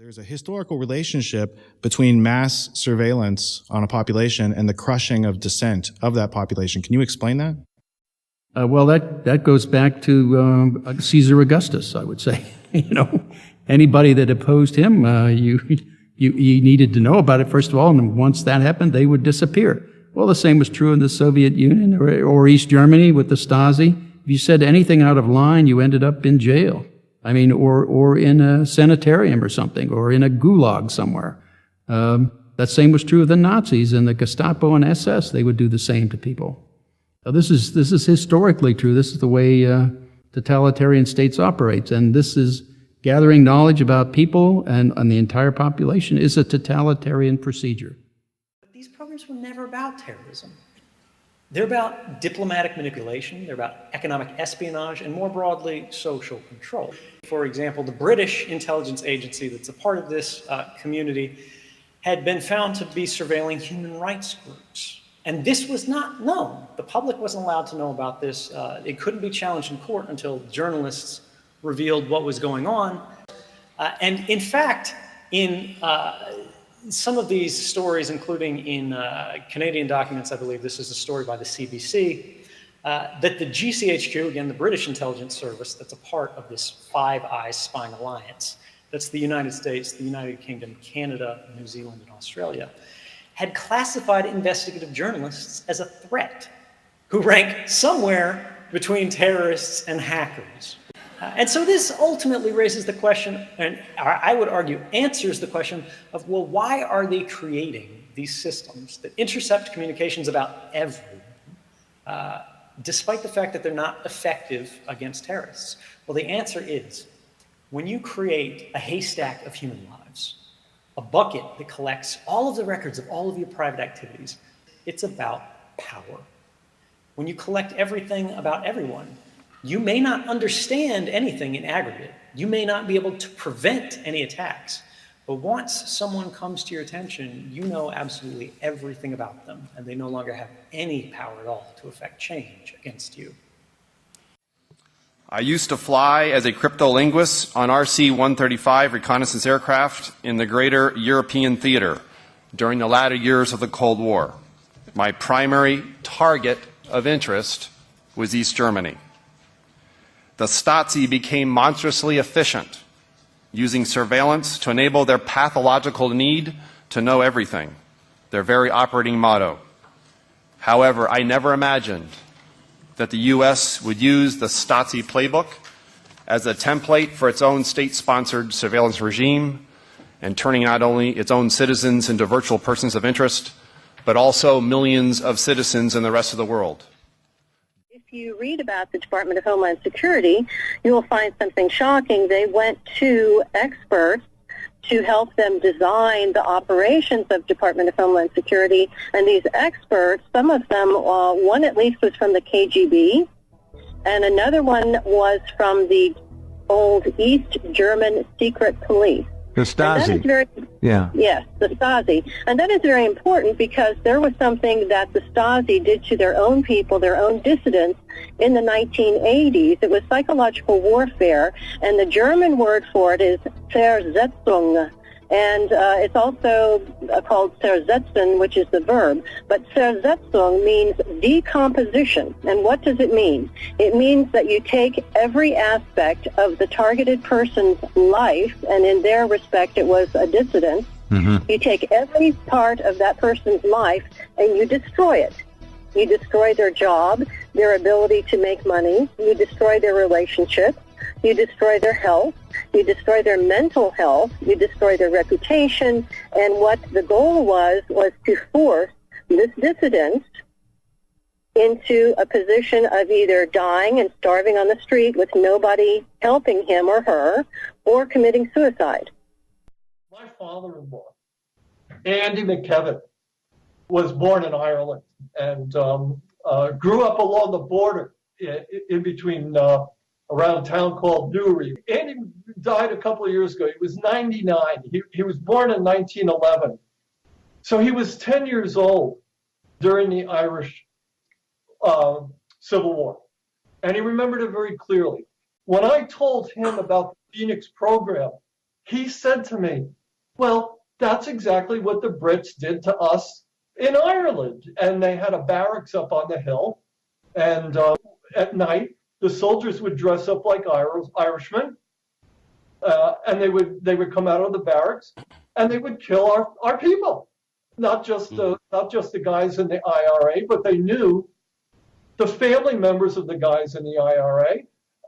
There's a historical relationship between mass surveillance on a population and the crushing of dissent of that population. Can you explain that? Well, that goes back to Caesar Augustus, I would say. Anybody that opposed him, you needed to know about it, first of all, and once that happened, they would disappear. Well, the same was true in the Soviet Union or East Germany with the Stasi. If you said anything out of line, you ended up in jail. Or in a sanitarium or something, or in a gulag somewhere. That same was true of the Nazis and the Gestapo and SS. They would do the same to people. Now, this is historically true. This is the way totalitarian states operate, and this is gathering knowledge about people and the entire population is a totalitarian procedure. But these programs were never about terrorism. They're about diplomatic manipulation, they're about economic espionage, and more broadly, social control. For example, the British intelligence agency that's a part of this community had been found to be surveilling human rights groups. And this was not known. The public wasn't allowed to know about this. It couldn't be challenged in court until journalists revealed what was going on. And in fact, in some of these stories, including in Canadian documents, I believe this is a story by the CBC, that the GCHQ, again, the British intelligence service, that's a part of this Five Eyes spying alliance, that's the United States, the United Kingdom, Canada, New Zealand, and Australia, had classified investigative journalists as a threat who rank somewhere between terrorists and hackers. And so this ultimately raises the question, and I would argue answers the question of, well, why are they creating these systems that intercept communications about everyone, despite the fact that they're not effective against terrorists? Well, the answer is, when you create a haystack of human lives, a bucket that collects all of the records of all of your private activities, it's about power. When you collect everything about everyone, you may not understand anything in aggregate. You may not be able to prevent any attacks. But once someone comes to your attention, you know absolutely everything about them, and they no longer have any power at all to affect change against you. I used to fly as a cryptolinguist on RC-135 reconnaissance aircraft in the greater European theater during the latter years of the Cold War. My primary target of interest was East Germany. The Stasi became monstrously efficient, using surveillance to enable their pathological need to know everything, their very operating motto. However, I never imagined that the U.S. would use the Stasi playbook as a template for its own state-sponsored surveillance regime and turning not only its own citizens into virtual persons of interest, but also millions of citizens in the rest of the world. If you read about the Department of Homeland Security, you will find something shocking. They went to experts to help them design the operations of Department of Homeland Security, and these experts, some of them, one at least was from the KGB, and another one was from the old East German secret police. The Stasi. Yes, the Stasi. And that is very important because there was something that the Stasi did to their own people, their own dissidents, in the 1980s. It was psychological warfare, and the German word for it is Zersetzung. And it's also called zersetzen, which is the verb. But zersetzung means decomposition. And what does it mean? It means that you take every aspect of the targeted person's life, and in their respect it was a dissident. Mm-hmm. You take every part of that person's life and you destroy it. You destroy their job, their ability to make money. You destroy their relationships. You destroy their health. You destroy their mental health. You destroy their reputation. And what the goal was to force this dissident into a position of either dying and starving on the street with nobody helping him or her, or committing suicide. My father-in-law, Andy McKevitt, was born in Ireland and grew up along the border in between around a town called Newry. Andy died a couple of years ago. He was 99. He was born in 1911. So he was 10 years old during the Irish Civil War. And he remembered it very clearly. When I told him about the Phoenix program, he said to me, well, that's exactly what the Brits did to us in Ireland. And they had a barracks up on the hill. And at night, the soldiers would dress up like Irishmen. And they would come out of the barracks and they would kill our people. Not just the guys in the IRA, but they knew the family members of the guys in the IRA.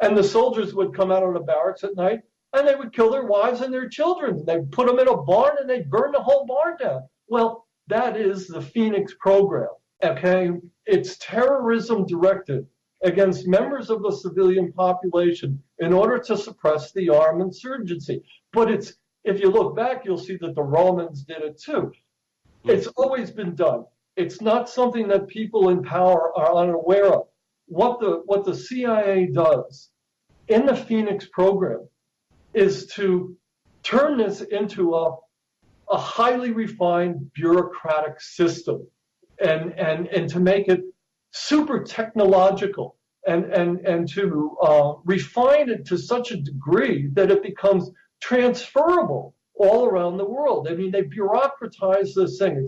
And the soldiers would come out of the barracks at night and they would kill their wives and their children. They'd put them in a barn and they'd burn the whole barn down. Well, that is the Phoenix program, okay? It's terrorism directed against members of the civilian population in order to suppress the armed insurgency. But if you look back, you'll see that the Romans did it too. It's always been done. It's not something that people in power are unaware of. What the CIA does in the Phoenix program is to turn this into a highly refined bureaucratic system and to make it super technological and to refine it to such a degree that it becomes transferable all around the world. I mean, they bureaucratize this thing,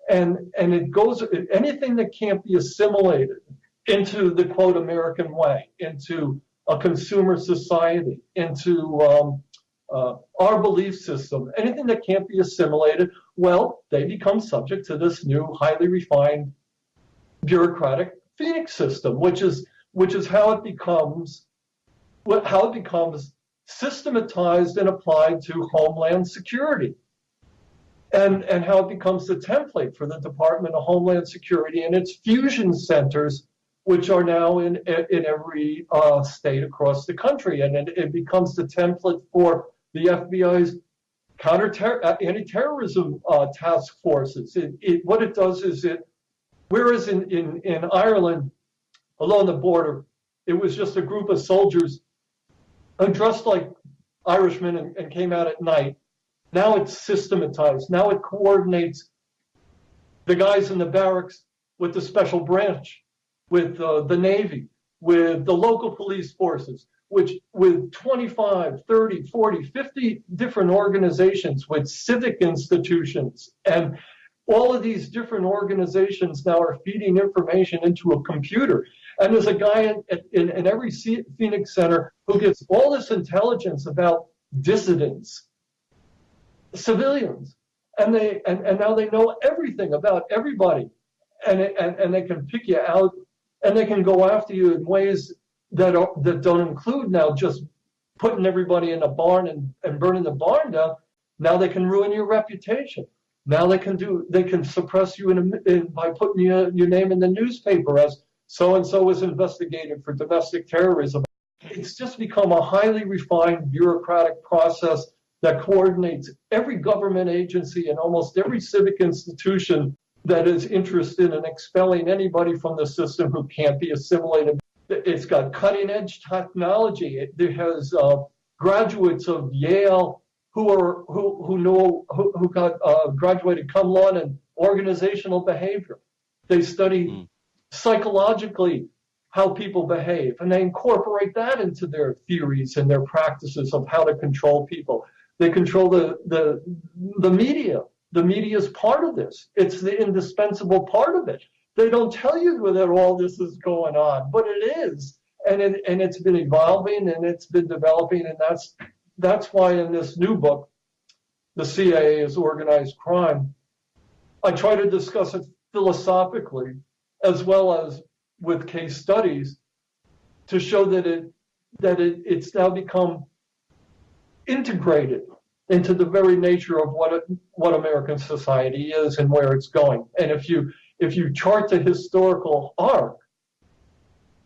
and it goes, anything that can't be assimilated into the quote American way, into a consumer society, into our belief system, anything that can't be assimilated, well, they become subject to this new highly refined bureaucratic Phoenix system, which is how it becomes systematized and applied to Homeland Security, and how it becomes the template for the Department of Homeland Security and its fusion centers, which are now in every state across the country, and it becomes the template for the FBI's anti-terrorism task forces. What it does is whereas in Ireland, along the border, it was just a group of soldiers who dressed like Irishmen and came out at night. Now it's systematized. Now it coordinates the guys in the barracks with the special branch, with the Navy, with the local police forces, with 25, 30, 40, 50 different organizations, with civic institutions. And all of these different organizations now are feeding information into a computer. And there's a guy in every Phoenix Center who gets all this intelligence about dissidents, civilians, and now they know everything about everybody, and they can pick you out, and they can go after you in ways that don't include now just putting everybody in a barn and burning the barn down. Now they can ruin your reputation. Now they can suppress you by putting your name in the newspaper as so-and-so was investigated for domestic terrorism. It's just become a highly refined bureaucratic process that coordinates every government agency and almost every civic institution that is interested in expelling anybody from the system who can't be assimilated. It's got cutting-edge technology. It has graduates of Yale who got graduated cum laude in organizational behavior. They study psychologically how people behave, and they incorporate that into their theories and their practices of how to control people. They control the media. The media is part of this. It's the indispensable part of it. They don't tell you that all this is going on, but it is, and it's been evolving and it's been developing, and that's why in this new book, The CIA is Organized Crime, I try to discuss it philosophically as well as with case studies to show that it's now become integrated into the very nature of what American society is and where it's going. And if you chart the historical arc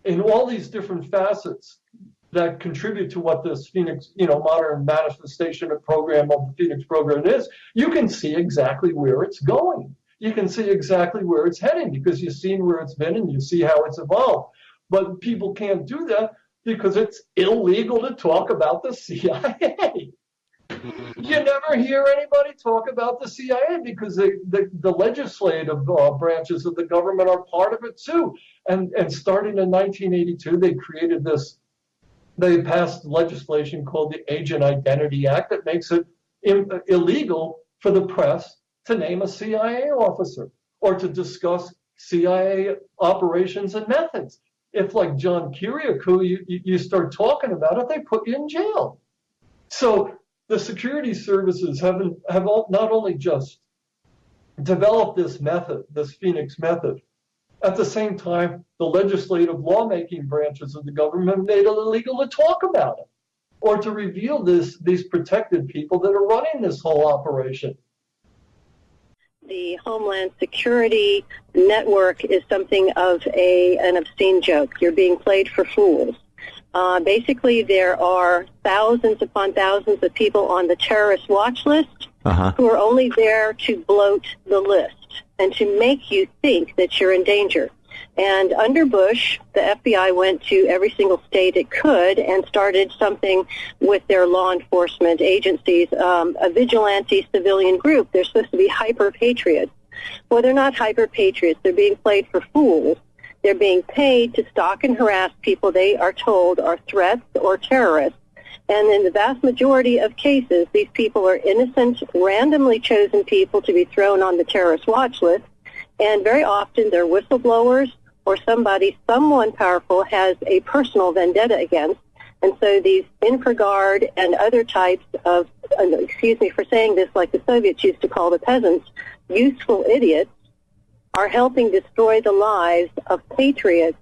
in all these different facets that contribute to what this Phoenix, modern manifestation of program of the Phoenix program is, you can see exactly where it's going. You can see exactly where it's heading because you've seen where it's been and you see how it's evolved. But people can't do that because it's illegal to talk about the CIA. You never hear anybody talk about the CIA because the legislative branches of the government are part of it too. And starting in 1982, they created this they passed legislation called the Agent Identity Act that makes it illegal for the press to name a CIA officer or to discuss CIA operations and methods. If, like John Kiriakou, you start talking about it, they put you in jail. So the security services have not only just developed this method, this Phoenix method, at the same time, the legislative lawmaking branches of the government made it illegal to talk about it or to reveal these protected people that are running this whole operation. The Homeland Security Network is something of an obscene joke. You're being played for fools. Basically, there are thousands upon thousands of people on the terrorist watch list who are only there to bloat the list and to make you think that you're in danger. And under Bush, the FBI went to every single state it could and started something with their law enforcement agencies, a vigilante civilian group. They're supposed to be hyper-patriots. Well, they're not hyper-patriots. They're being played for fools. They're being paid to stalk and harass people they are told are threats or terrorists. And in the vast majority of cases, these people are innocent, randomly chosen people to be thrown on the terrorist watch list. And very often they're whistleblowers or someone powerful has a personal vendetta against. And so these infraguard and other types of, excuse me for saying this, like the Soviets used to call the peasants, useful idiots, are helping destroy the lives of patriots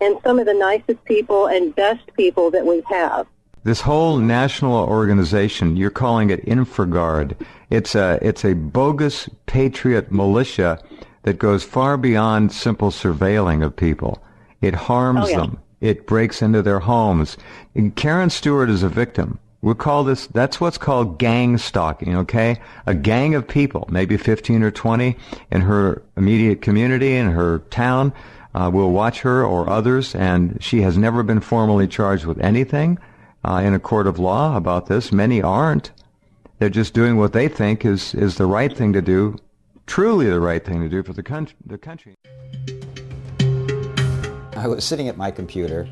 and some of the nicest people and best people that we have. This whole national organization, you're calling it InfraGard. It's a bogus patriot militia that goes far beyond simple surveilling of people. It harms them. It breaks into their homes. And Karen Stewart is a victim. We'll call this, that's what's called gang stalking, okay? A gang of people, maybe 15 or 20 in her immediate community, in her town, will watch her or others, and she has never been formally charged with anything in a court of law about this. Many aren't. They're just doing what they think is the right thing to do, truly the right thing to do for the country. I was sitting at my computer,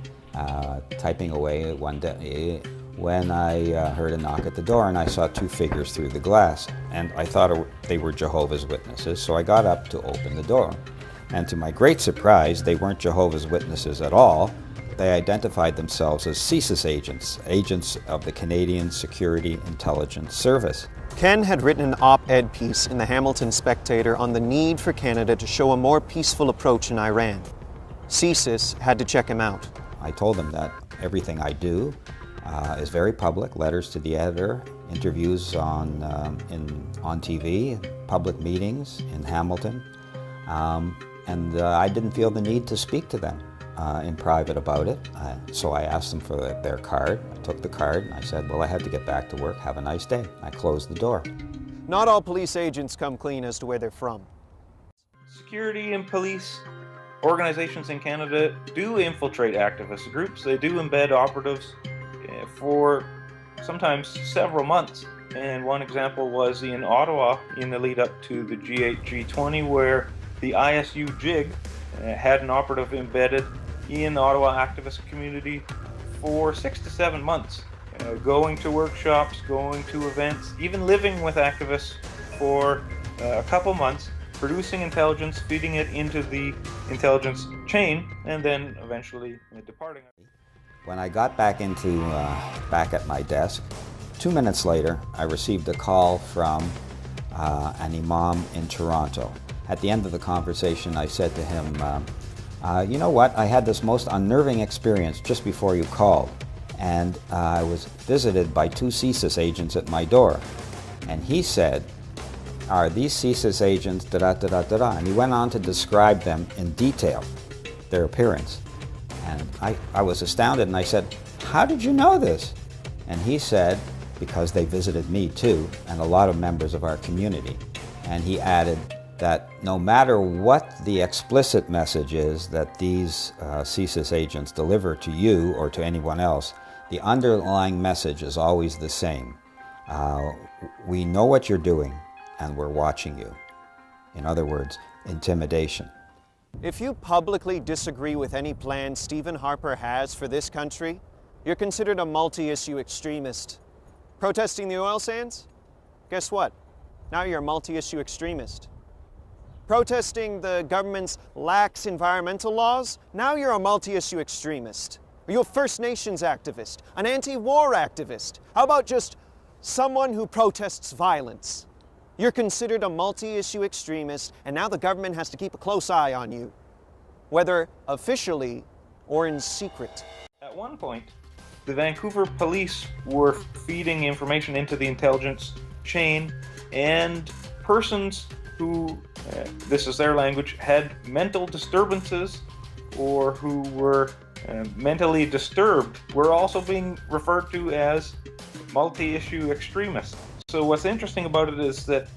typing away one day, when I heard a knock at the door, and I saw two figures through the glass, and I thought they were Jehovah's Witnesses, so I got up to open the door. And to my great surprise, they weren't Jehovah's Witnesses at all. They identified themselves as CSIS agents of the Canadian Security Intelligence Service. Ken had written an op-ed piece in the Hamilton Spectator on the need for Canada to show a more peaceful approach in Iran. CSIS had to check him out. I told them that everything I do is very public, letters to the editor, interviews on TV, public meetings in Hamilton, and I didn't feel the need to speak to them in private about it. So I asked them for their card. I took the card and I said, well, I have to get back to work. Have a nice day. I closed the door. Not all police agents come clean as to where they're from. Security and police organizations in Canada do infiltrate activist groups. They do embed operatives for sometimes several months. And one example was in Ottawa in the lead up to the G8, G20, where the ISU JIG had an operative embedded in the Ottawa activist community for 6 to 7 months, going to workshops, going to events, even living with activists for a couple months, producing intelligence, feeding it into the intelligence chain, and then eventually departing. When I got back at my desk, 2 minutes later, I received a call from an imam in Toronto. At the end of the conversation, I said to him, you know what, I had this most unnerving experience just before you called, and I was visited by two CSIS agents at my door. And he said, are these CSIS agents da-da-da-da-da-da? And he went on to describe them in detail, their appearance. And I was astounded, and I said, how did you know this? And he said, because they visited me too, and a lot of members of our community. And he added that no matter what the explicit message is that these CSIS agents deliver to you or to anyone else, the underlying message is always the same. We know what you're doing, and we're watching you. In other words, intimidation. If you publicly disagree with any plan Stephen Harper has for this country, You're considered a multi-issue extremist. Protesting the oil sands? Guess what? Now you're a multi-issue extremist. Protesting the government's lax environmental laws? Now you're a multi-issue extremist. Are you a First Nations activist? An anti-war activist? How about just someone who protests violence? You're considered a multi-issue extremist, and now the government has to keep a close eye on you, whether officially or in secret. At one point, the Vancouver police were feeding information into the intelligence chain, and persons who, this is their language, had mental disturbances or who were mentally disturbed were also being referred to as multi-issue extremists. So what's interesting about it is that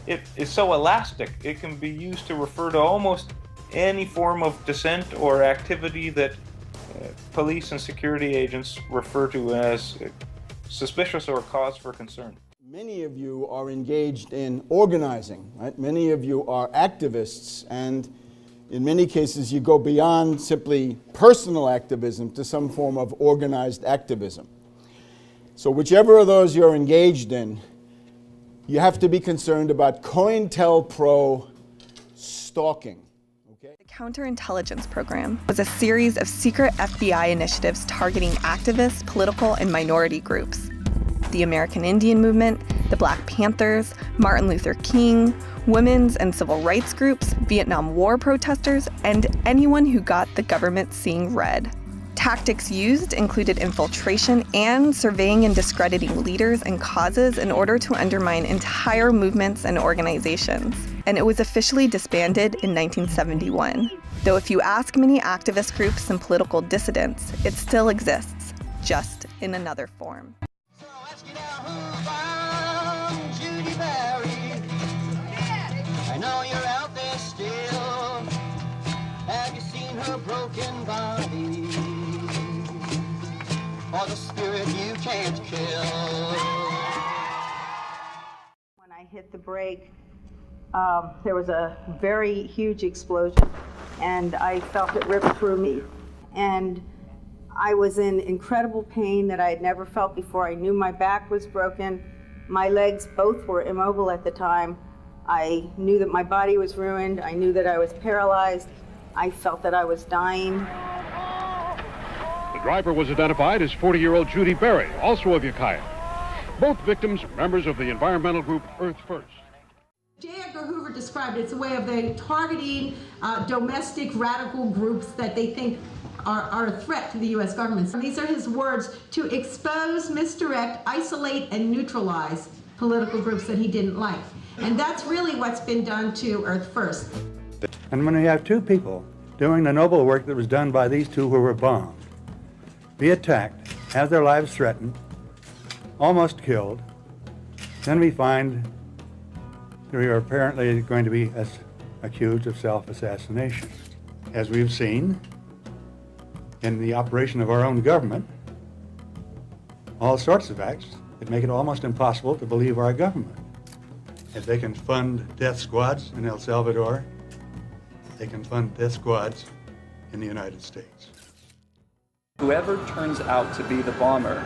it is so elastic. It can be used to refer to almost any form of dissent or activity that police and security agents refer to as suspicious or cause for concern. Many of you are engaged in organizing, right? Many of you are activists, and in many cases you go beyond simply personal activism to some form of organized activism. So whichever of those you're engaged in, you have to be concerned about COINTELPRO stalking. The Counterintelligence Program was a series of secret FBI initiatives targeting activists, political, and minority groups. The American Indian Movement, the Black Panthers, Martin Luther King, women's and civil rights groups, Vietnam War protesters, and anyone who got the government seeing red. Tactics used included infiltration and surveying and discrediting leaders and causes in order to undermine entire movements and organizations. And it was officially disbanded in 1971. Though if you ask many activist groups and political dissidents, it still exists, just in another form. So ask you now, who bound Judy Barry? I know you're out there still. Have you seen her broken body? Or the spirit you can't kill? When I hit the brake, there was a very huge explosion, and I felt it rip through me. And I was in incredible pain that I had never felt before. I knew my back was broken. My legs both were immobile at the time. I knew that my body was ruined. I knew that I was paralyzed. I felt that I was dying. The driver was identified as 40-year-old Judy Berry, also of Ukiah. Both victims are members of the environmental group Earth First. J. Edgar Hoover described it. It's a way of they targeting domestic radical groups that they think are a threat to the U.S. government. So these are his words: to expose, misdirect, isolate, and neutralize political groups that he didn't like. And that's really what's been done to Earth First. And when we have two people doing the noble work that was done by these two who were bombed, be attacked, have their lives threatened, almost killed, then we find we are apparently going to be accused of self-assassination. As we've seen in the operation of our own government, all sorts of acts that make it almost impossible to believe our government. If they can fund death squads in El Salvador, they can fund death squads in the United States. Whoever turns out to be the bomber,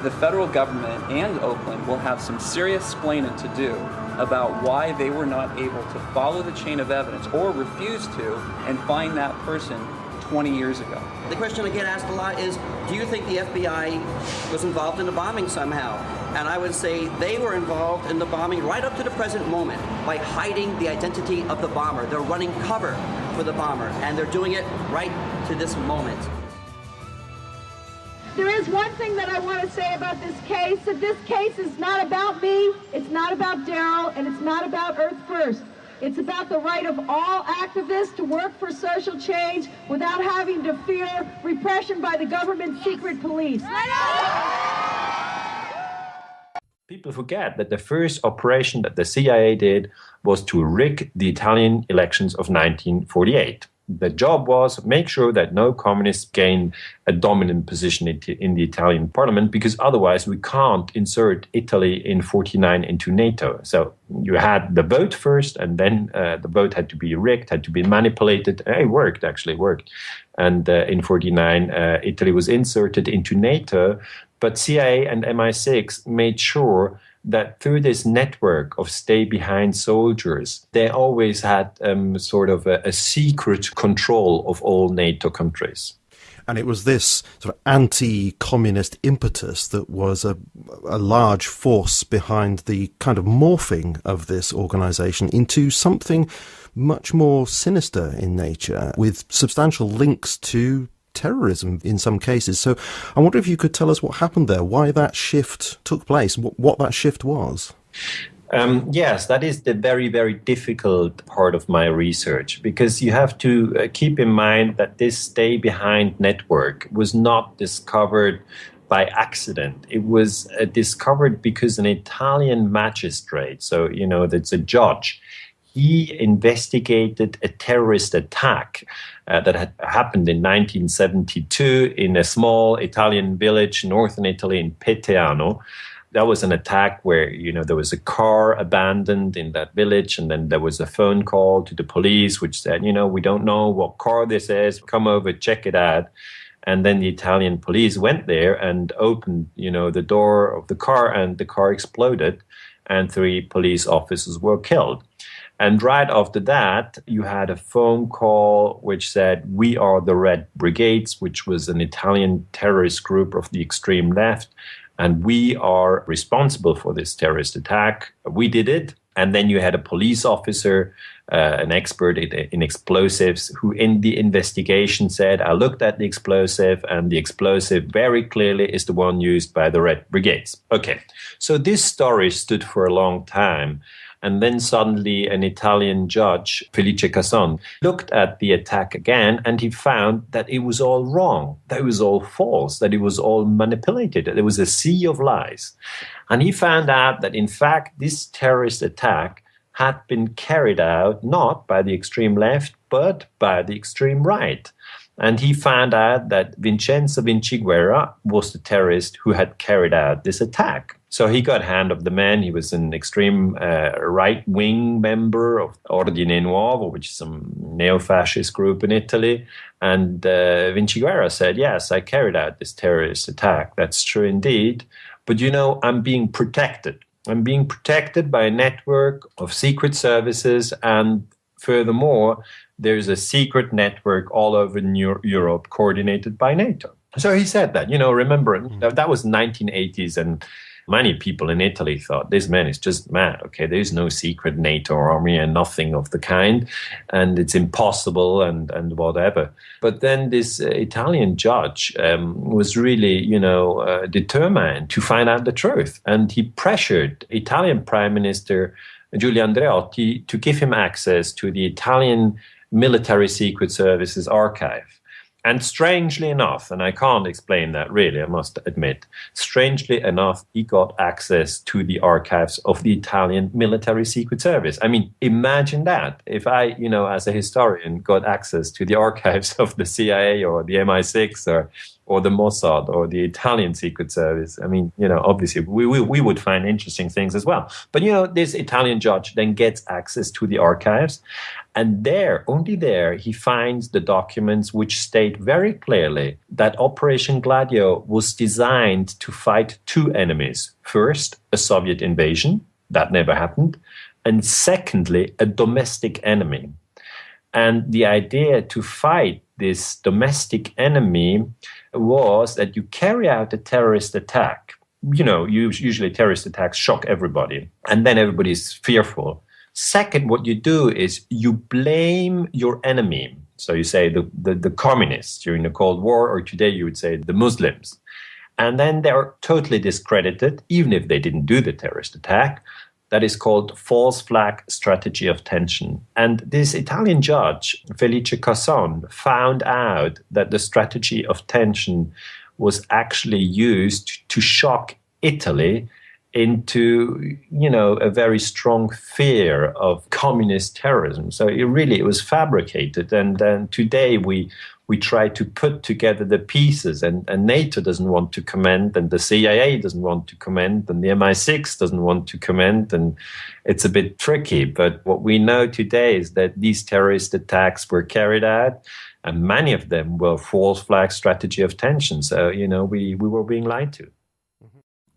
the federal government and Oakland will have some serious explaining to do about why they were not able to follow the chain of evidence or refuse to and find that person 20 years ago. The question I get asked a lot is, do you think the FBI was involved in the bombing somehow? And I would say they were involved in the bombing right up to the present moment by hiding the identity of the bomber. They're running cover for the bomber, and they're doing it right to this moment. There is one thing that I want to say about this case, that this case is not about me, it's not about Daryl, and it's not about Earth First. It's about the right of all activists to work for social change without having to fear repression by the government's secret police. People forget that the first operation that the CIA did was to rig the Italian elections of 1948. The job was make sure that no communists gain a dominant position in the Italian parliament, because otherwise we can't insert Italy in 49 into NATO. So you had the vote first, and then the vote had to be rigged, had to be manipulated. It worked, actually worked. And in 49, Italy was inserted into NATO, but CIA and MI6 made sure that through this network of stay-behind soldiers, they always had sort of a secret control of all NATO countries. And it was this sort of anti-communist impetus that was a large force behind the kind of morphing of this organisation into something much more sinister in nature, with substantial links to terrorism in some cases. So I wonder if you could tell us what happened there, why that shift took place, what that shift was. Yes, that is the very, very difficult part of my research, because you have to keep in mind that this stay-behind network was not discovered by accident. It was discovered because an Italian magistrate, so, that's a judge, he investigated a terrorist attack that had happened in 1972 in a small Italian village, northern Italy, in Peteano. That was an attack where, there was a car abandoned in that village, and then there was a phone call to the police which said, we don't know what car this is, come over, check it out. And then the Italian police went there and opened, the door of the car, and the car exploded, and 3 police officers were killed. And right after that, you had a phone call which said, we are the Red Brigades, which was an Italian terrorist group of the extreme left, and we are responsible for this terrorist attack. We did it. And then you had a police officer, an expert in explosives, who in the investigation said, I looked at the explosive, and the explosive very clearly is the one used by the Red Brigades. Okay, so this story stood for a long time. And then suddenly an Italian judge, Felice Casson, looked at the attack again, and he found that it was all wrong, that it was all false, that it was all manipulated, that there was a sea of lies. And he found out that, in fact, this terrorist attack had been carried out not by the extreme left, but by the extreme right. And he found out that Vincenzo Vinciguerra was the terrorist who had carried out this attack. So he got hand of the man. He was an extreme right-wing member of Ordine Nuovo, which is some neo-fascist group in Italy. And Vinciguerra said, yes, I carried out this terrorist attack. That's true indeed. But, I'm being protected. I'm being protected by a network of secret services. And furthermore, there's a secret network all over Europe coordinated by NATO. So he said that, remember, that was 1980s, and many people in Italy thought, this man is just mad. Okay, there's no secret NATO army and nothing of the kind, and it's impossible and whatever. But then this Italian judge was really, determined to find out the truth. And he pressured Italian Prime Minister Giulio Andreotti to give him access to the Italian Military Secret Services archive. And strangely enough, and I can't explain that really, I must admit, strangely enough, he got access to the archives of the Italian Military Secret Service. I mean, imagine that. If I, as a historian, got access to the archives of the CIA or the MI6 or the Mossad or the Italian Secret Service, I mean, obviously we would find interesting things as well. But, this Italian judge then gets access to the archives. And there, only there, he finds the documents which state very clearly that Operation Gladio was designed to fight 2 enemies. First, a Soviet invasion. That never happened. And secondly, a domestic enemy. And the idea to fight this domestic enemy was that you carry out a terrorist attack. Usually terrorist attacks shock everybody, and then everybody's fearful. Second, what you do is you blame your enemy. So you say the communists during the Cold War, or today you would say the Muslims. And then they're totally discredited, even if they didn't do the terrorist attack. That is called false flag strategy of tension. And this Italian judge, Felice Casson, found out that the strategy of tension was actually used to shock Italy into, a very strong fear of communist terrorism. So it was fabricated. And then today we try to put together the pieces, and NATO doesn't want to comment, and the CIA doesn't want to comment, and the MI6 doesn't want to comment, and it's a bit tricky. But what we know today is that these terrorist attacks were carried out, and many of them were false flag strategy of tension. So, we were being lied to.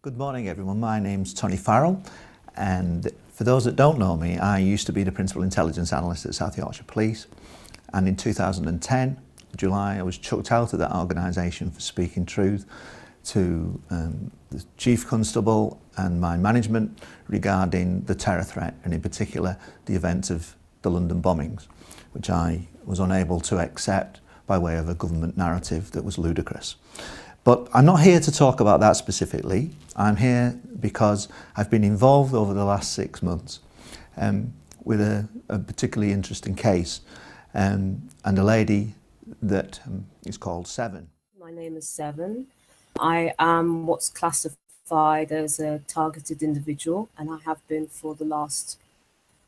Good morning, everyone. My name's Tony Farrell, and for those that don't know me, I used to be the Principal Intelligence Analyst at South Yorkshire Police, and in 2010, July, I was chucked out of that organisation for speaking truth to the Chief Constable and my management regarding the terror threat, and in particular the event of the London bombings, which I was unable to accept by way of a government narrative that was ludicrous. But I'm not here to talk about that specifically. I'm here because I've been involved over the last 6 months with a particularly interesting case, and a lady that is called Seven. My name is Seven. I am what's classified as a targeted individual, and I have been for the last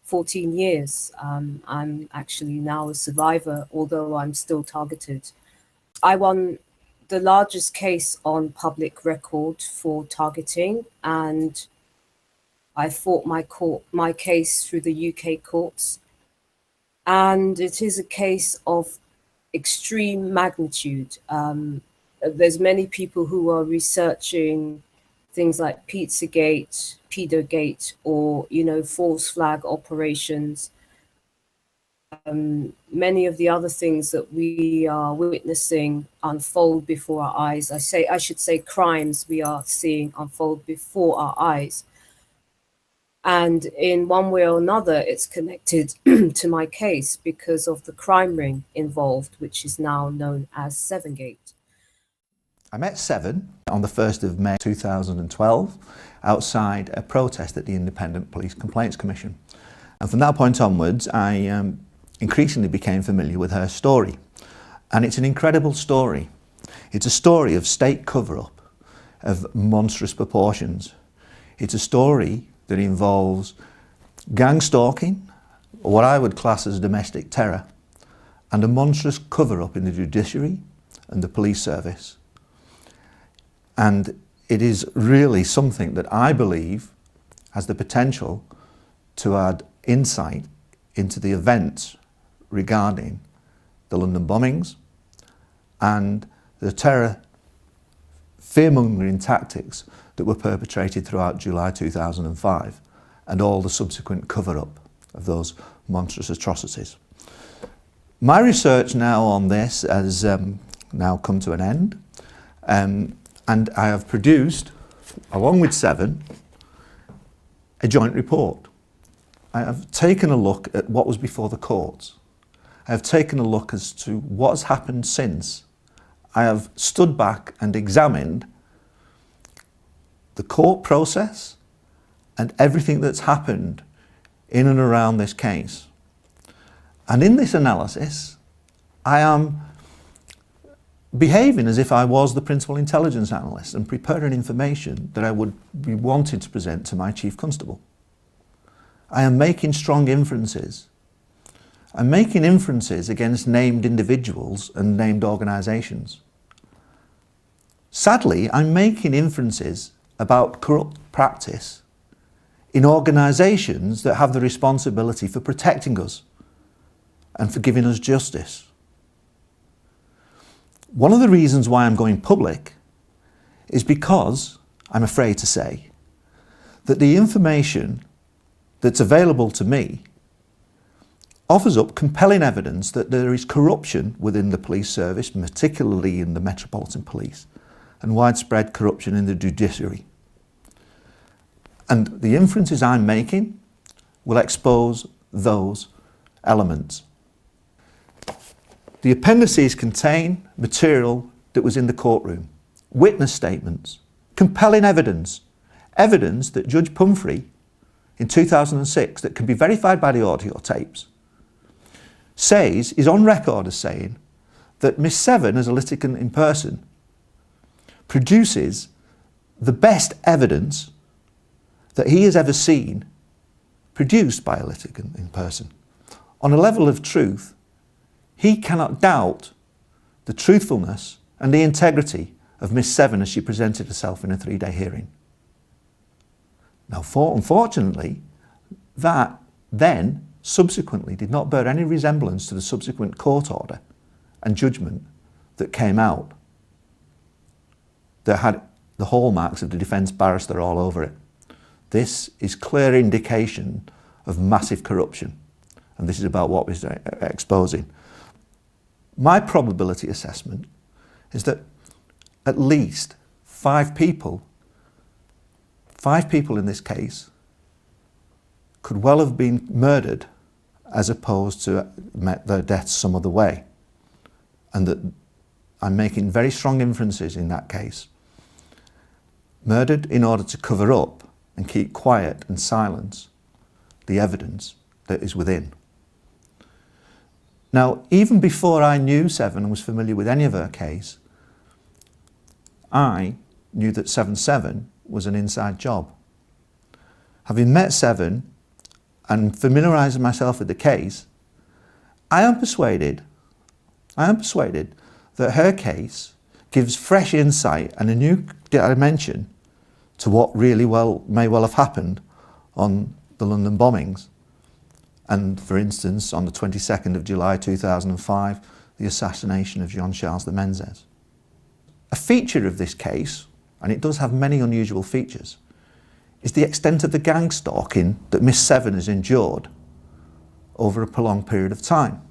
14 years. I'm actually now a survivor, although I'm still targeted. I won the largest case on public record for targeting, and I fought my case through the UK courts. And it is a case of extreme magnitude. There's many people who are researching things like Pizzagate, Pedogate, or false flag operations. Many of the other things that we are witnessing unfold before our eyes. I should say crimes we are seeing unfold before our eyes. And in one way or another, it's connected to my case because of the crime ring involved, which is now known as Sevengate. I met Seven on the 1st of May 2012 outside a protest at the Independent Police Complaints Commission. And from that point onwards, I increasingly became familiar with her story. And it's an incredible story. It's a story of state cover-up of monstrous proportions. It's a story that involves gang stalking, or what I would class as domestic terror, and a monstrous cover-up in the judiciary and the police service. And it is really something that I believe has the potential to add insight into the events regarding the London bombings and the terror fear-mongering tactics that were perpetrated throughout July 2005 and all the subsequent cover-up of those monstrous atrocities. My research now on this has now come to an end, and I have produced, along with Seven, a joint report. I have taken a look at what was before the courts. I have taken a look as to what has happened since. I have stood back and examined the court process and everything that's happened in and around this case. And in this analysis, I am behaving as if I was the principal intelligence analyst and preparing information that I would be wanting to present to my chief constable. I am making strong inferences. I'm making inferences against named individuals and named organisations. Sadly, I'm making inferences about corrupt practice in organisations that have the responsibility for protecting us and for giving us justice. One of the reasons why I'm going public is because, I'm afraid to say, that the information that's available to me offers up compelling evidence that there is corruption within the police service, particularly in the Metropolitan Police, and widespread corruption in the judiciary. And the inferences I'm making will expose those elements. The appendices contain material that was in the courtroom, witness statements, compelling evidence, evidence that Judge Pumphrey in 2006, that can be verified by the audio tapes, is on record as saying that Miss Seven, as a litigant in person, produces the best evidence that he has ever seen produced by a litigant in person. On a level of truth, he cannot doubt the truthfulness and the integrity of Miss Seven as she presented herself in a 3-day hearing. Now, unfortunately, that then subsequently did not bear any resemblance to the subsequent court order and judgment that came out that had the hallmarks of the defence barrister all over it. This is clear indication of massive corruption, and this is about what we're exposing. My probability assessment is that at least 5 people in this case could well have been murdered as opposed to met their deaths some other way, and that I'm making very strong inferences in that case. Murdered in order to cover up and keep quiet and silence the evidence that is within. Now, even before I knew Seven and was familiar with any of her case, I knew that 7-7 was an inside job. Having met Seven and familiarising myself with the case, I am persuaded that her case gives fresh insight and a new dimension to what really may well have happened on the London bombings. And, for instance, on the 22nd of July 2005, the assassination of Jean-Charles de Menezes. A feature of this case, and it does have many unusual features, is the extent of the gang stalking that Miss Seven has endured over a prolonged period of time.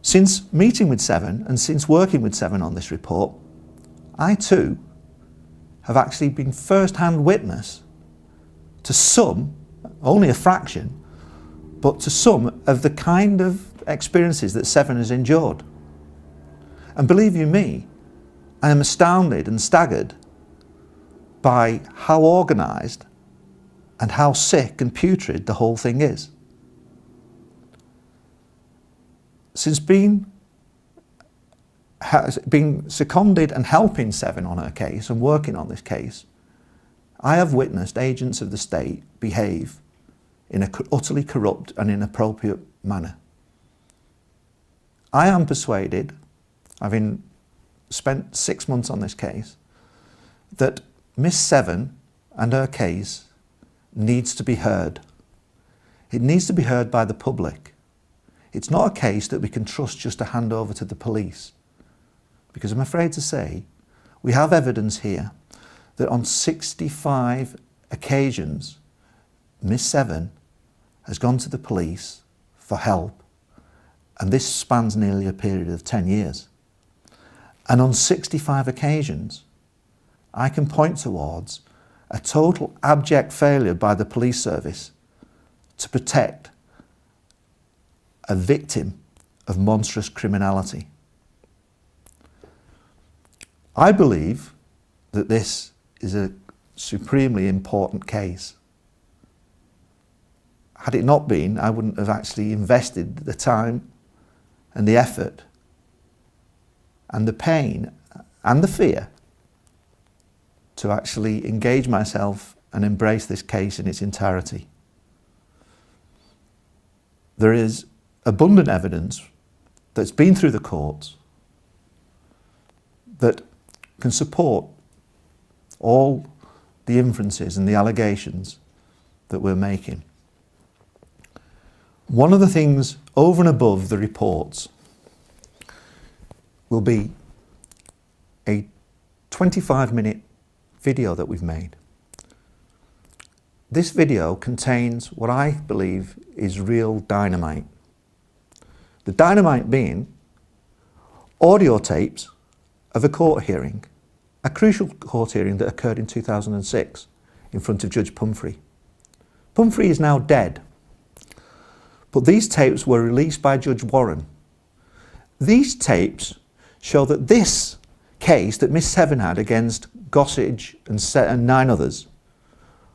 Since meeting with Seven and since working with Seven on this report, I too have actually been first-hand witness to some, only a fraction, but to some of the kind of experiences that Seven has endured. And believe you me, I am astounded and staggered by how organised and how sick and putrid the whole thing is. Since being seconded and helping Seven on her case and working on this case, I have witnessed agents of the state behave in an utterly corrupt and inappropriate manner. I am persuaded, having spent 6 months on this case, that Miss Seven and her case needs to be heard. It needs to be heard by the public. It's not a case that we can trust just to hand over to the police, because I'm afraid to say we have evidence here that on 65 occasions Miss Seven has gone to the police for help, and this spans nearly a period of 10 years. And on 65 occasions I can point towards a total abject failure by the police service to protect a victim of monstrous criminality. I believe that this is a supremely important case. Had it not been, I wouldn't have actually invested the time and the effort and the pain and the fear to actually engage myself and embrace this case in its entirety. There is abundant evidence that's been through the courts that can support all the inferences and the allegations that we're making. One of the things over and above the reports will be a 25-minute video that we've made. This video contains what I believe is real dynamite. The dynamite being audio tapes of a court hearing, a crucial court hearing that occurred in 2006 in front of Judge Pumphrey. Pumphrey is now dead, but these tapes were released by Judge Warren. These tapes show that this case that Miss Seven had against Gossage and 9 others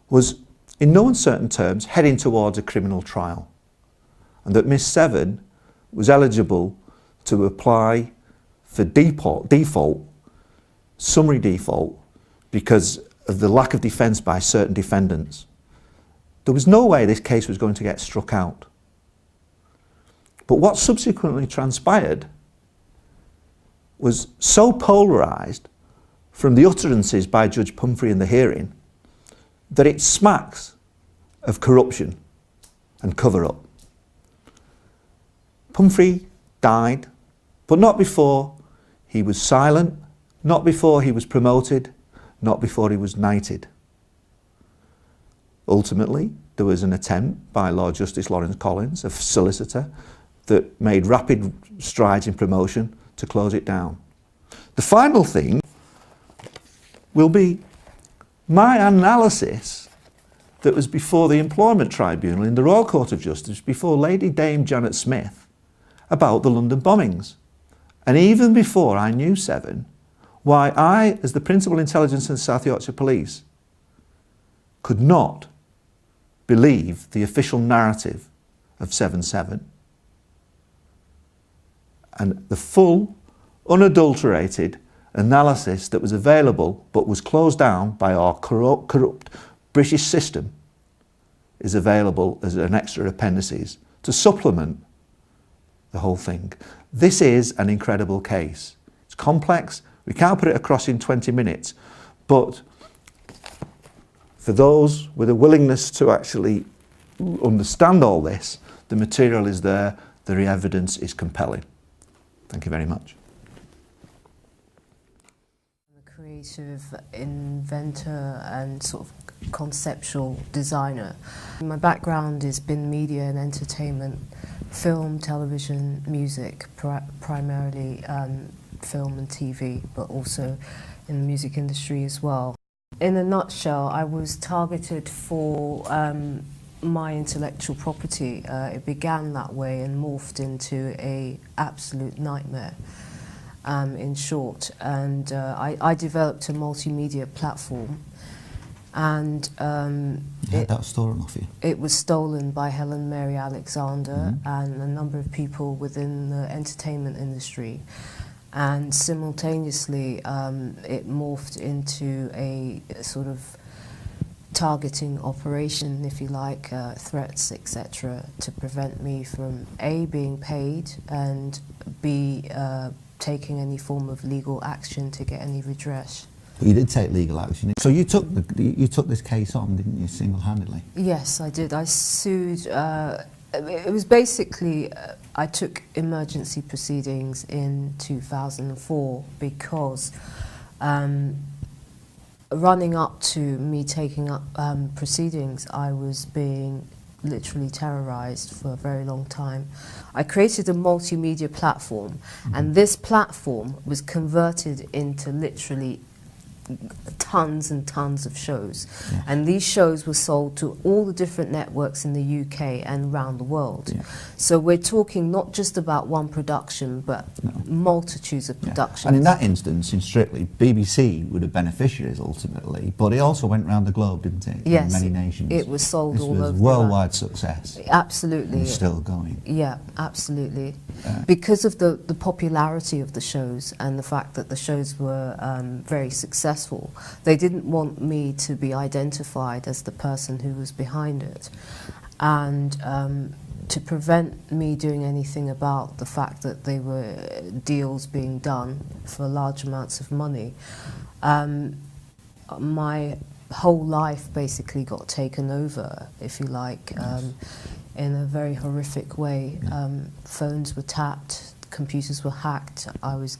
was, in no uncertain terms, heading towards a criminal trial, and that Miss Seven was eligible to apply for default, summary default, because of the lack of defence by certain defendants, there was no way this case was going to get struck out. But what subsequently transpired was so polarised from the utterances by Judge Pumphrey in the hearing that it smacks of corruption and cover-up. Pumphrey died, but not before he was silent, not before he was promoted, not before he was knighted. Ultimately, there was an attempt by Lord Justice Lawrence Collins, a solicitor, that made rapid strides in promotion to close it down. The final thing will be my analysis that was before the Employment Tribunal in the Royal Court of Justice, before Lady Dame Janet Smith, about the London bombings. And even before I knew Seven, why I, as the Principal Intelligence in South Yorkshire Police, could not believe the official narrative of 7/7 and the full, unadulterated analysis that was available but was closed down by our corrupt British system is available as an extra appendices to supplement the whole thing. This is an incredible case. It's complex. We can't put it across in 20 minutes, but for those with a willingness to actually understand all this, the material is there, the evidence is compelling. Thank you very much. I'm a creative inventor and sort of conceptual designer. My background has been media and entertainment, film, television, music, primarily film and TV, but also in the music industry as well. In a nutshell, I was targeted for my intellectual property. It began that way and morphed into an absolute nightmare, in short. And I developed a multimedia platform, and that was stolen off you? It was stolen by Helen Mary Alexander and a number of people within the entertainment industry. And simultaneously, it morphed into a sort of targeting operation, if you like, threats, etc., to prevent me from A, being paid, and B, taking any form of legal action to get any redress. But you did take legal action. So you took this case on, didn't you, single-handedly? Yes, I did. I sued. It was basically, I took emergency proceedings in 2004 because running up to me taking up proceedings, I was being literally terrorized for a very long time. I created a multimedia platform, and this platform was converted into literally tons and tons of shows, and these shows were sold to all the different networks in the UK and around the world. So we're talking not just about one production, but multitudes of productions. And in that instance, in Strictly, BBC were the beneficiaries ultimately, but it also went around the globe, didn't it? Yes, in many nations. it was sold all over. This was worldwide success. Absolutely. And it's still going. Yeah, absolutely. Because of the popularity of the shows and the fact that the shows were very successful, they didn't want me to be identified as the person who was behind it. And to prevent me doing anything about the fact that they were deals being done for large amounts of money, my whole life basically got taken over, if you like, in a very horrific way. Phones were tapped, computers were hacked. I was,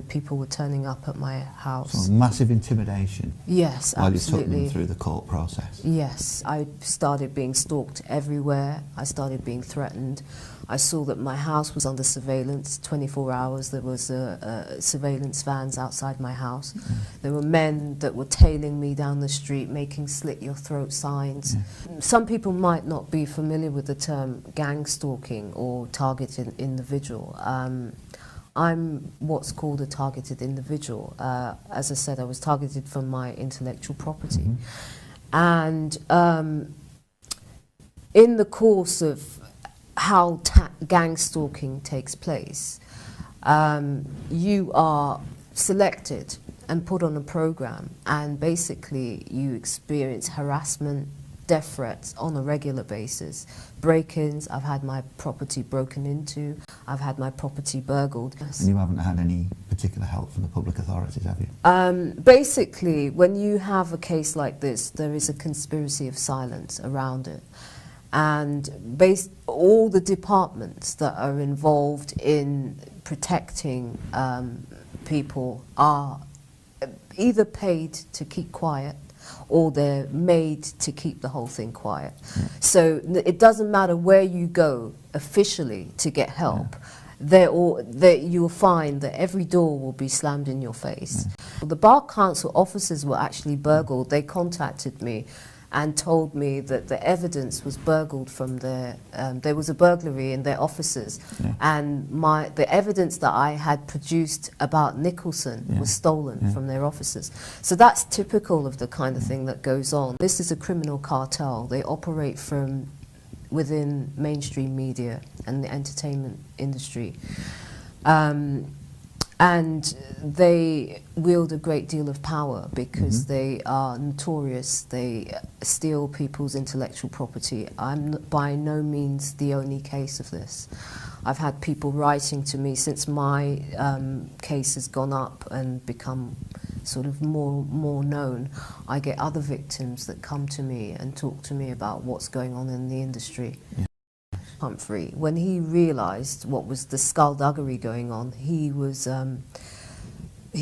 people were turning up at my house. So massive intimidation. Yes, while absolutely. you took them through the court process. Yes, I started being stalked everywhere. I started being threatened. I saw that my house was under surveillance 24 hours. There was surveillance vans outside my house. There were men that were tailing me down the street, making slit your throat signs. Some people might not be familiar with the term gang stalking or targeted individual. I'm what's called a targeted individual. As I said, I was targeted for my intellectual property. And in the course of how gang stalking takes place, you are selected and put on a program, and basically you experience harassment, death threats on a regular basis, break-ins. I've had my property broken into, I've had my property burgled. And you haven't had any particular help from the public authorities, have you? Basically, when you have a case like this, there is a conspiracy of silence around it. And all the departments that are involved in protecting people are either paid to keep quiet or they're made to keep the whole thing quiet. So it doesn't matter where you go officially to get help, you'll find that every door will be slammed in your face. The Bar Council offices were actually burgled. They contacted me and told me that the evidence was burgled from their, there was a burglary in their offices, and the evidence that I had produced about Nicholson was stolen from their offices. So that's typical of the kind of thing that goes on. This is a criminal cartel. They operate from within mainstream media and the entertainment industry. And they wield a great deal of power because they are notorious. They steal people's intellectual property. I'm by no means the only case of this. I've had people writing to me since my case has gone up and become sort of more known. I get other victims that come to me and talk to me about what's going on in the industry. Humphrey, when he realised what was the skullduggery going on, he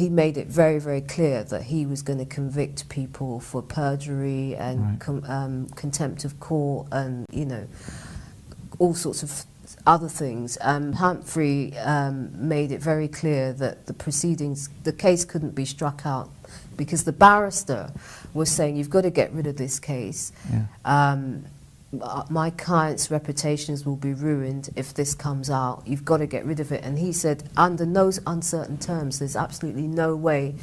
made it very, very clear that he was going to convict people for perjury and contempt of court and, you know, all sorts of other things. Humphrey made it very clear that the proceedings, the case couldn't be struck out because the barrister was saying, you've got to get rid of this case. My client's reputations will be ruined if this comes out. You've got to get rid of it. And he said, under no uncertain terms, there's absolutely no way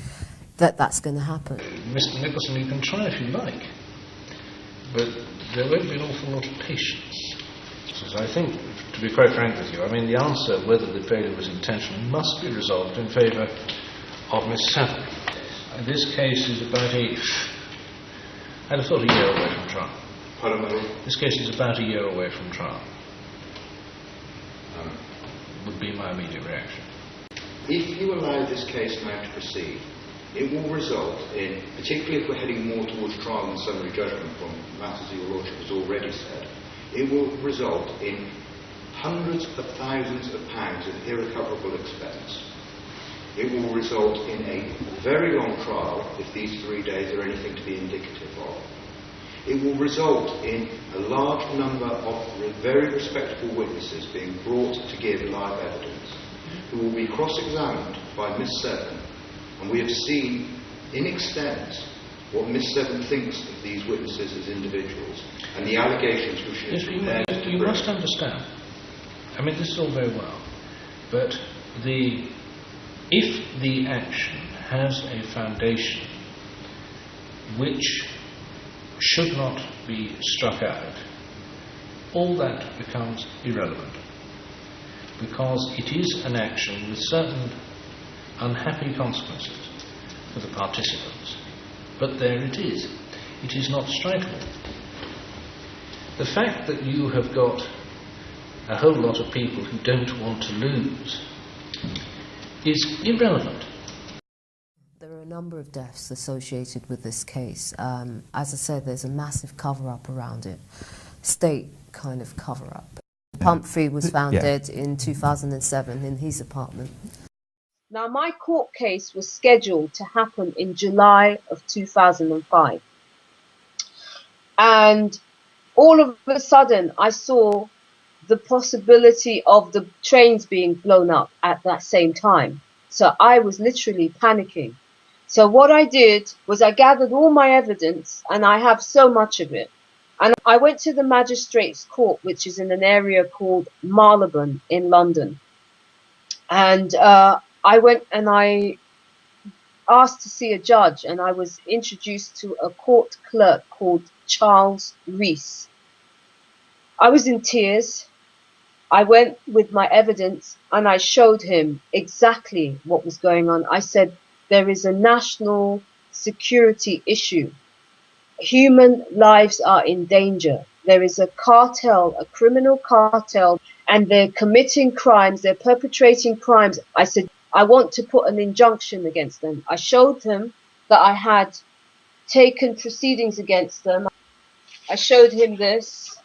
that that's going to happen. Mr. Nicholson, you can try if you like, but there won't be an awful lot of patience. So I think, to be quite frank with you, I mean, the answer whether the failure was intentional must be resolved in favour of Miss Seven. This case is about I'd have thought a year away from trial. This case is about a year away from trial. Would be my immediate reaction. If you allow this case now to proceed, it will result in, particularly if we're heading more towards trial and summary judgment from matters that your Lordship has already said, it will result in hundreds of thousands of pounds of irrecoverable expense. It will result in a very long trial, if these 3 days are anything to be indicative of. It will result in a large number of very respectable witnesses being brought to give live evidence, who will be cross-examined by Miss Seven, and we have seen in extent what Miss Seven thinks of these witnesses as individuals, and the allegations which she has prepared to bring. You must understand, I mean, this is all very well, but if the action has a foundation which should not be struck out, all that becomes irrelevant, because it is an action with certain unhappy consequences for the participants. But there it is. It is not strikable. The fact that you have got a whole lot of people who don't want to lose is irrelevant. There are a number of deaths associated with this case. As I said, there's a massive cover-up around it. State kind of cover-up. Humphrey was found dead in 2007 in his apartment. Now, my court case was scheduled to happen in July of 2005. And all of a sudden, I saw the possibility of the trains being blown up at that same time. So I was literally panicking. So what I did was I gathered all my evidence, and I have so much of it. And I went to the Magistrates' Court, which is in an area called Marylebone in London. And I went and I asked to see a judge, and I was introduced to a court clerk called Charles Rees. I was in tears. I went with my evidence and I showed him exactly what was going on. I said, there is a national security issue. Human lives are in danger. There is a cartel, a criminal cartel, and they're committing crimes, they're perpetrating crimes. I said, I want to put an injunction against them. I showed him that I had taken proceedings against them. I showed him this,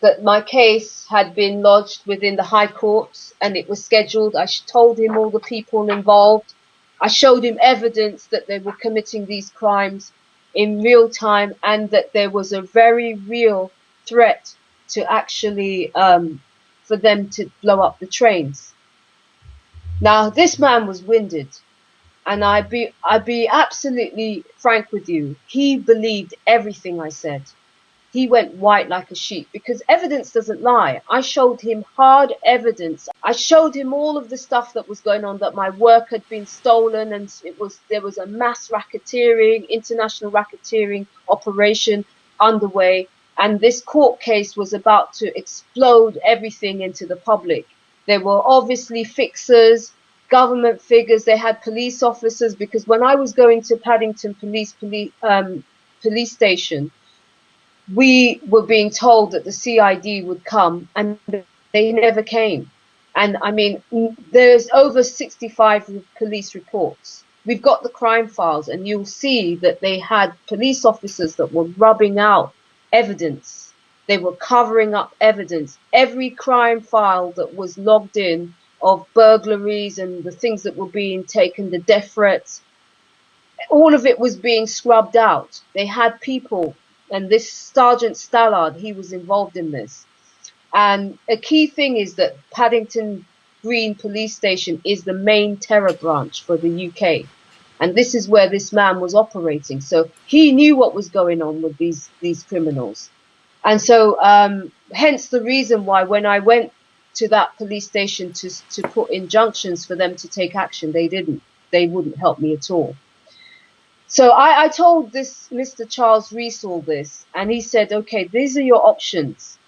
that my case had been lodged within the High Court and it was scheduled. I told him all the people involved. I showed him evidence that they were committing these crimes in real time and that there was a very real threat to actually for them to blow up the trains. Now, this man was winded, and I'd be absolutely frank with you. He believed everything I said. He went white like a sheet because evidence doesn't lie. I showed him hard evidence. I showed him all of the stuff that was going on, that my work had been stolen and there was a mass racketeering, international racketeering operation underway. And this court case was about to explode everything into the public. There were obviously fixers, government figures. They had police officers, because when I was going to Paddington police station, we were being told that the CID would come, and they never came. And I mean, there's over 65 police reports. We've got the crime files, and you'll see that they had police officers that were rubbing out evidence. They were covering up evidence. Every crime file that was logged in of burglaries and the things that were being taken, the death threats, all of it was being scrubbed out. They had people, and this Sergeant Stallard, he was involved in this. And a key thing is that Paddington Green Police Station is the main terror branch for the UK. And this is where this man was operating. So he knew what was going on with these criminals. And so hence the reason why when I went to that police station to put injunctions for them to take action, they didn't. They wouldn't help me at all. So I told this Mr. Charles Rees all this, and he said, okay, these are your options.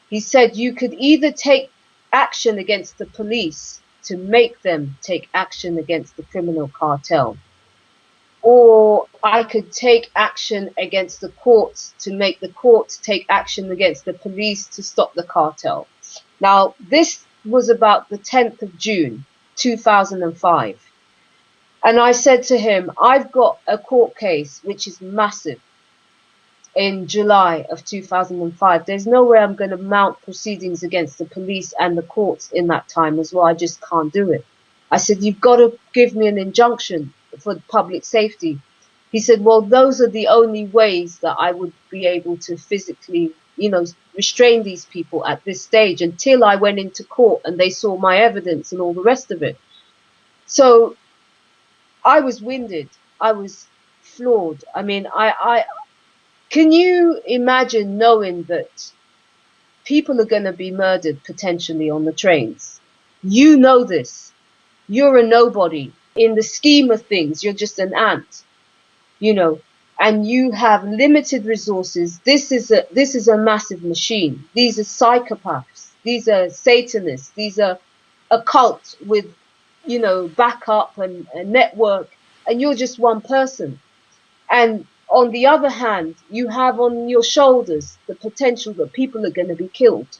He said you could either take action against the police to make them take action against the criminal cartel, or I could take action against the courts to make the courts take action against the police to stop the cartel. Now, this was about the 10th of June, 2005. And I said to him, I've got a court case which is massive in July of 2005. There's no way I'm going to mount proceedings against the police and the courts in that time as well. I just can't do it. I said, you've got to give me an injunction for public safety. He said, well, those are the only ways that I would be able to physically, restrain these people at this stage until I went into court and they saw my evidence and all the rest of it. So I was winded. I was floored. I mean, can you imagine knowing that people are going to be murdered potentially on the trains? You know this. You're a nobody. In the scheme of things, you're just an ant, and you have limited resources. This is a massive machine. These are psychopaths. These are Satanists. These are a cult with, backup and a network, and you're just one person. And on the other hand, you have on your shoulders the potential that people are going to be killed.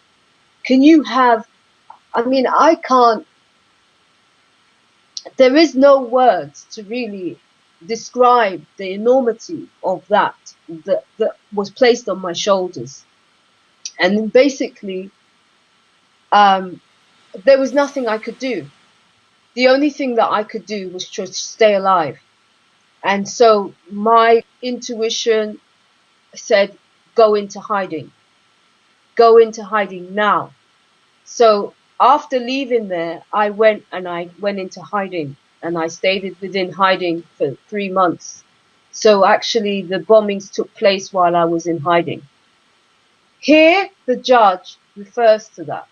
There is no words to really describe the enormity of that was placed on my shoulders. And basically, there was nothing I could do. The only thing that I could do was to stay alive. And so my intuition said, go into hiding. Go into hiding now. So after leaving there, I went into hiding, and I stayed within hiding for 3 months. So actually the bombings took place while I was in hiding. Here, the judge refers to that.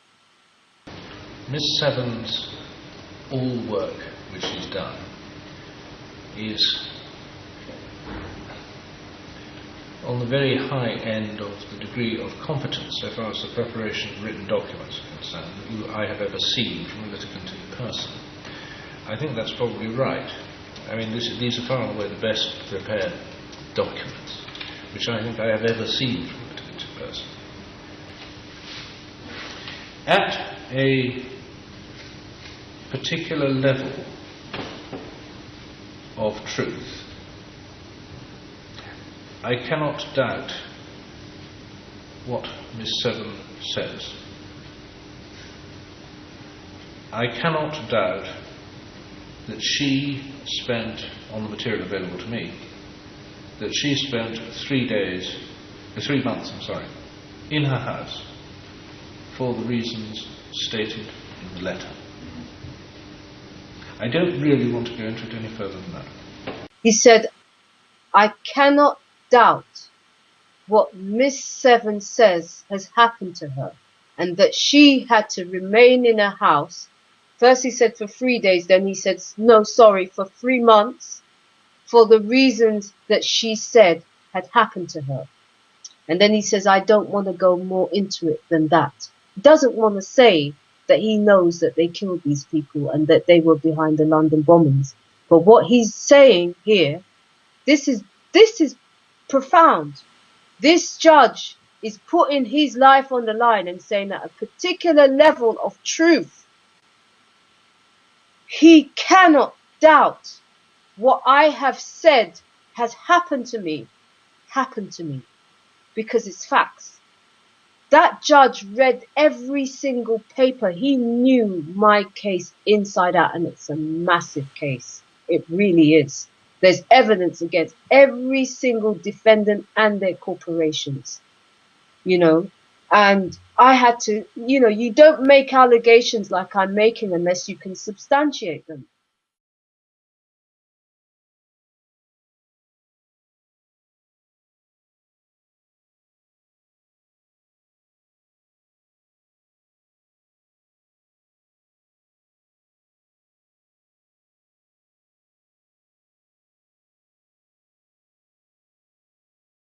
Miss Seven's all work which she's done is on the very high end of the degree of competence so far as the preparation of written documents are concerned that I have ever seen from a litigant in person. I think that's probably right. I mean, these are far and away the best prepared documents which I think I have ever seen from a convicted person. At a particular level of truth, I cannot doubt what Miss Seven says. I cannot doubt that she spent, on the material available to me, that she spent 3 months, in her house for the reasons stated in the letter. I don't really want to go into it any further than that. He said, I cannot doubt what Miss Seven says has happened to her, and that she had to remain in her house. First he said for 3 days, then he said, no, sorry, for 3 months, for the reasons that she said had happened to her. And then he says, I don't want to go more into it than that. He doesn't want to say that he knows that they killed these people and that they were behind the London bombings. But what he's saying here, this is profound. This judge is putting his life on the line and saying that a particular level of truth, he cannot doubt what I have said has happened to me, because it's facts. That judge read every single paper. He knew my case inside out, and it's a massive case. It really is. There's evidence against every single defendant and their corporations, and I had to, you don't make allegations like I'm making unless you can substantiate them.